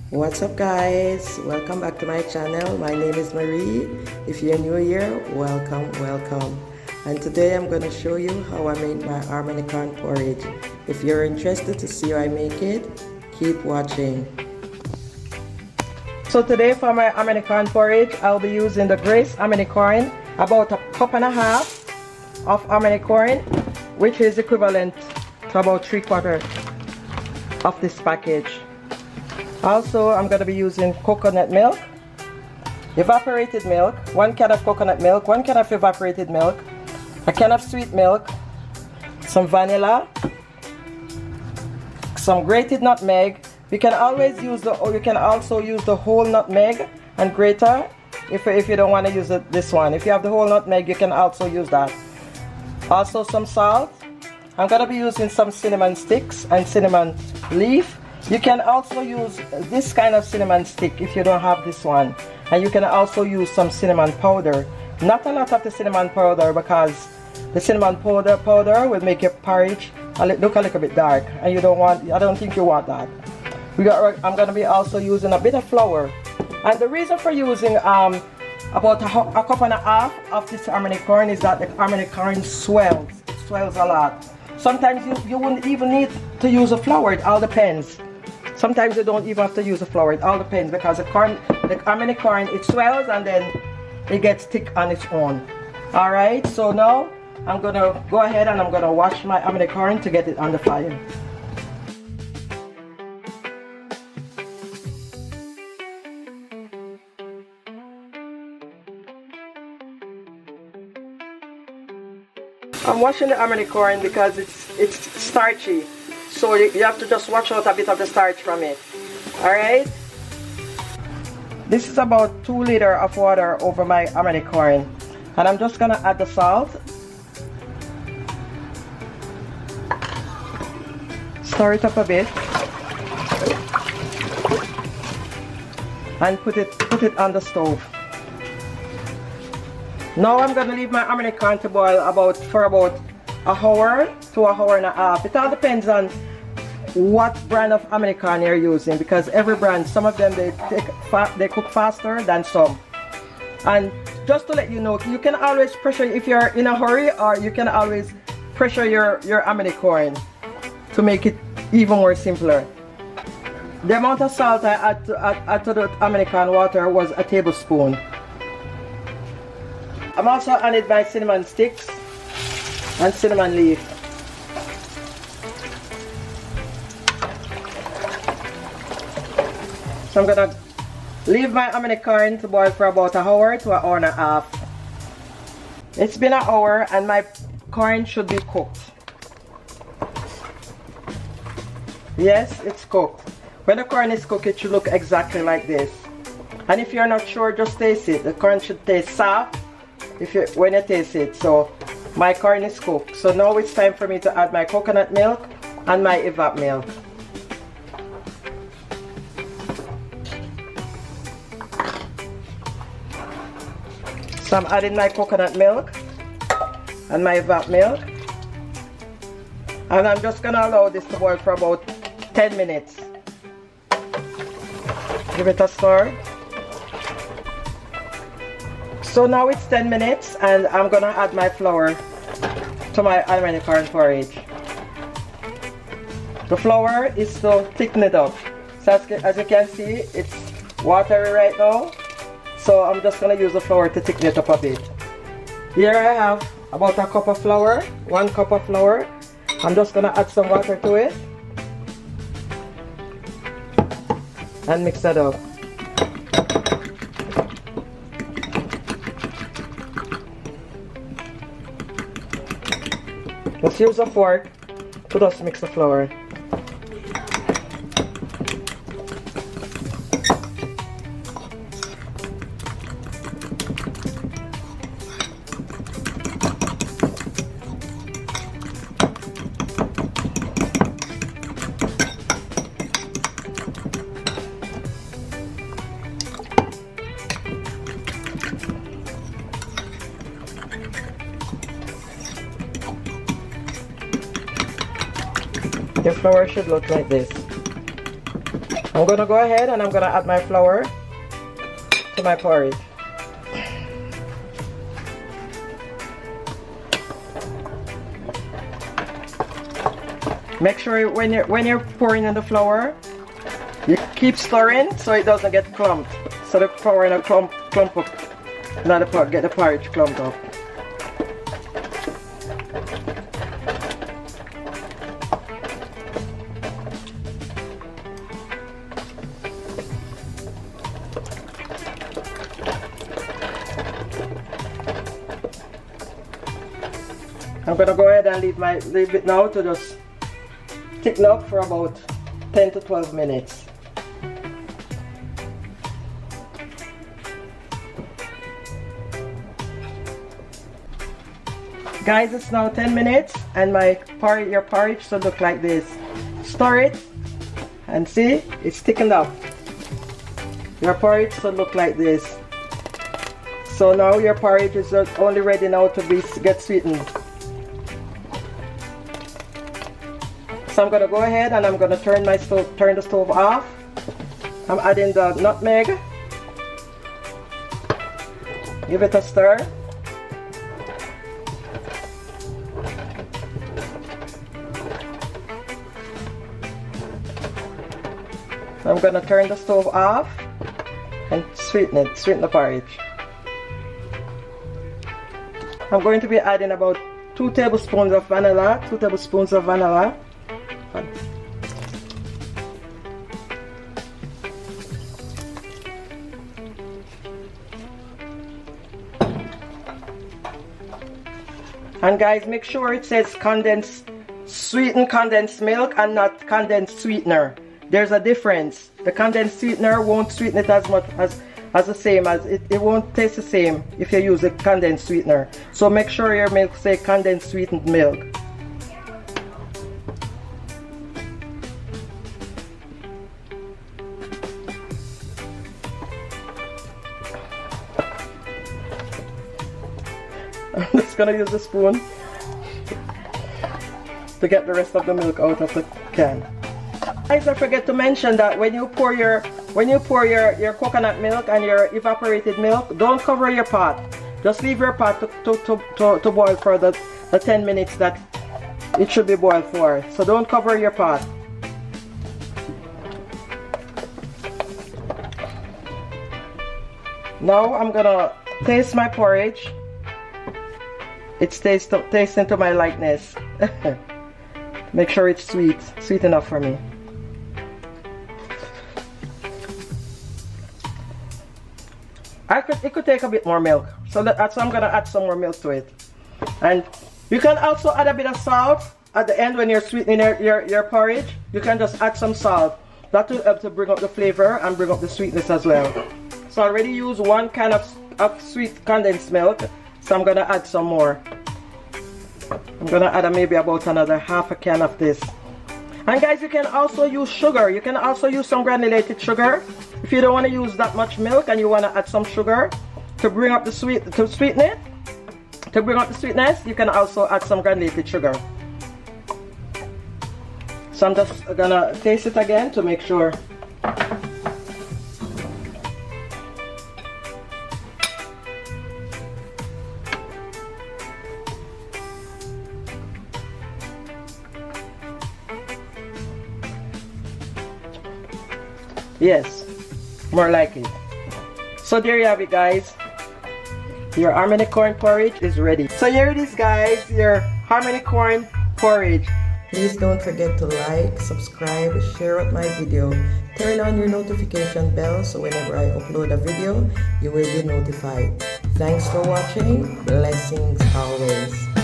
What's up guys, welcome back to my channel. My name is Marie. If you're new here, welcome. And today I'm going to show you how I make my Hominy corn porridge. If you're interested to see how I make it, keep watching. So today for my Hominy corn porridge, I'll be using the Grace Hominy corn, about a cup and a half of Hominy corn, which is equivalent to about 3/4 of this package. Also, I'm going to be using coconut milk, evaporated milk, 1 can of coconut milk, 1 can of evaporated milk, a can of sweet milk, some vanilla, some grated nutmeg. You can always use you can also use the whole nutmeg and grater if you don't want to use this one. If you have the whole nutmeg, you can also use that. Also some salt. I'm going to be using some cinnamon sticks and cinnamon leaf. You can also use this kind of cinnamon stick if you don't have this one. And you can also use some cinnamon powder. Not a lot of the cinnamon powder, because the cinnamon powder will make your porridge look a little bit dark, and I don't think you want that. I'm going to be also using a bit of flour. And the reason for using about a cup and a half of this Hominy corn is that the Hominy corn swells. It swells a lot. Sometimes you wouldn't even need to use a flour. It all depends. Sometimes you don't even have to use a flour. It all depends, because the Hominy corn, it swells and then it gets thick on its own. Alright, so now I'm going to go ahead and I'm going to wash my Hominy corn to get it on the fire. I'm washing the Hominy corn because it's starchy. So you have to just wash out a bit of the starch from it. Alright? This is about 2 liters of water over my Hominy corn. And I'm just going to add the salt. Stir it up a bit. And put it on the stove. Now I'm going to leave my Hominy corn to boil for about an hour to an hour and a half. It all depends on what brand of Hominy corn you're using, because every brand, some of them they cook faster than some. And just to let you know, you can always pressure if you're in a hurry, or you can always pressure your Hominy corn to make it even more simpler. The amount of salt I add to the Hominy corn water was a tablespoon. I'm also adding my cinnamon sticks and cinnamon leaf. So I'm going to leave my Hominy corn to boil for about an hour to an hour and a half. It's been an hour and my corn should be cooked. Yes, it's cooked. When the corn is cooked, it should look exactly like this. And if you're not sure, just taste it. The corn should taste soft when you taste it. So my corn is cooked. So now it's time for me to add my coconut milk and my evap milk. So I'm adding my coconut milk and my evap milk. And I'm just going to allow this to boil for about 10 minutes. Give it a stir. So now it's 10 minutes and I'm going to add my flour to my Hominy corn porridge. The flour is to thicken it up. So as you can see, it's watery right now. So I'm just going to use the flour to thicken it up a bit. Here I have about a cup of flour, 1 cup of flour. I'm just going to add some water to it and mix that up. Let's use a fork to just mix the flour. Your flour should look like this. I'm going to go ahead and I'm going to add my flour to my porridge. Make sure when you're pouring in the flour, you keep stirring so it doesn't get clumped. So the flour in a clump up, not the pot, get the porridge clumped up. I'm gonna go ahead and leave it now to just thicken up for about 10 to 12 minutes. Guys, it's now 10 minutes and your porridge should look like this. Stir it and see, it's thickened up. Your porridge should look like this. So now your porridge is only ready now to get sweetened. So I'm gonna go ahead and I'm gonna turn the stove off. I'm adding the nutmeg. Give it a stir. I'm gonna turn the stove off and sweeten the porridge. I'm going to be adding about 2 tablespoons of vanilla. And guys, make sure it says sweetened condensed milk and not condensed sweetener. There's a difference. The condensed sweetener won't sweeten it as much as the same as it won't taste the same if you use a condensed sweetener. So make sure your milk say condensed sweetened milk. I'm just gonna use the spoon to get the rest of the milk out of the can. Guys, I forget to mention that when you pour your coconut milk and your evaporated milk, don't cover your pot. Just leave your pot to boil for the 10 minutes that it should be boiled for. So don't cover your pot. Now I'm gonna taste my porridge. It's tasting to my likeness. Make sure it's sweet enough for me. It could take a bit more milk, so I'm gonna add some more milk to it. And you can also add a bit of salt at the end when you're sweetening your porridge. You can just add some salt. That will help to bring up the flavor and bring up the sweetness as well. So I already used 1 can of sweet condensed milk, so I'm gonna add some more. I'm gonna add maybe about another half a can of this. And guys, you can also use sugar. You can also use some granulated sugar. If you don't want to use that much milk and you want to add some sugar to bring up the sweetness, you can also add some granulated sugar. So I'm just gonna taste it again to make sure. Yes, more like it. So there you have it, guys. Your Hominy corn porridge is ready. So here it is, guys, your Hominy corn porridge. Please don't forget to like, subscribe, share out my video. Turn on your notification bell so whenever I upload a video, you will be notified. Thanks for watching. Blessings always.